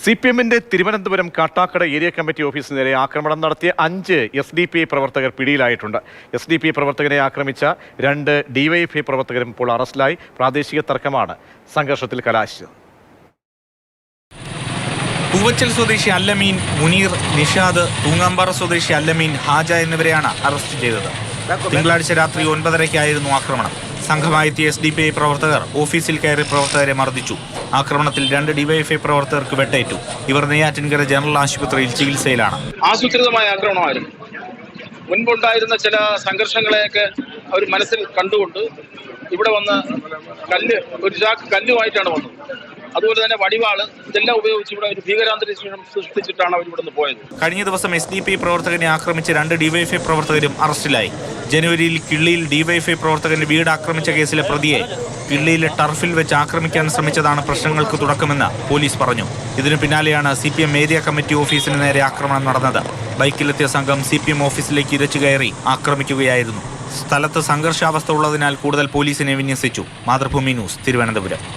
CPM-ന്റെ Thiruvananthapuram Kattakada area committee ഓഫീസിന് നേരെ ആക്രമണം നടത്തിയ 5 SDPI പ്രവർത്തകർ പിടിയിലായിട്ടുണ്ട്. SDPI പ്രവർത്തകരെ ആക്രമിച്ച 2 DYFI പ്രവർത്തകരും ഇപ്പോൾ അറസ്റ്റിലായി. പ്രാദേശിക തർക്കമാണ് സംഘർഷത്തിൽ കലാശിച്ചത്. പൂവച്ചൽ സ്വദേശി അല്ലമീൻ, മുനീർ, നിഷാദ്, തൂങ്ങാമ്പാറ സ്വദേശി അല്ലമീൻ, ഹാജ എന്നിവരെയാണ് അറസ്റ്റ് ചെയ്തത്. തിങ്കളാഴ്ച രാത്രി 9:30-ക്കായിരുന്നു ആക്രമണം. സംഘമായെത്തിയ SDPI പ്രവർത്തകർ ഓഫീസിൽ കയറി പ്രവർത്തകരെ മർദ്ദിച്ചു. ആക്രമണത്തിൽ 2 DYFI പ്രവർത്തകർക്ക് വെട്ടേറ്റു. ഇവർ നെയ്യാറ്റിൻകര ജനറൽ ആശുപത്രിയിൽ ചികിത്സയിലാണ്. ആസൂത്രിതമായ ആക്രമണമായിരുന്നു. മുൻപുണ്ടായിരുന്ന ചില സംഘർഷങ്ങളെയൊക്കെ അവർ മനസ്സിൽ കണ്ടുകൊണ്ട് ഇവിടെ വന്ന് ഒരു ചാക്ക് കല്ലുമായിട്ടാണ് വന്നത്. അതുപോലെ തന്നെ വടിവാള് ഇതെല്ലാം ഉപയോഗിച്ച് ഇവിടെ ഒരു ഭീകരാന്തരീക്ഷം സൃഷ്ടിച്ചിട്ടാണ് അവർ ഇവിടെ നിന്ന് പോയത്. കഴിഞ്ഞ ദിവസം SDPI പ്രവർത്തകനെ ആക്രമിച്ച 2 DYFI പ്രവർത്തകരും അറസ്റ്റിലായി. ജനുവരിയിൽ കിള്ളിയിൽ DYFI പ്രവർത്തകന്റെ വീട് ആക്രമിച്ച കേസിലെ പ്രതിയെ കിള്ളിയിലെ ടർഫിൽ വെച്ച് ആക്രമിക്കാൻ ശ്രമിച്ചതാണ് പ്രശ്നങ്ങൾക്ക് തുടക്കമെന്ന് പോലീസ് പറഞ്ഞു. ഇതിനു പിന്നാലെയാണ് CPM ഏരിയ കമ്മിറ്റി ഓഫീസിന് നേരെ ആക്രമണം നടന്നത്. ബൈക്കിലെത്തിയ സംഘം CPM ഓഫീസിലേക്ക് ഇരച്ചു കയറി ആക്രമിക്കുകയായിരുന്നു. സ്ഥലത്ത് സംഘർഷാവസ്ഥ ഉള്ളതിനാൽ കൂടുതൽ പോലീസിനെ വിന്യസിച്ചു. മാതൃഭൂമി ന്യൂസ്, തിരുവനന്തപുരം.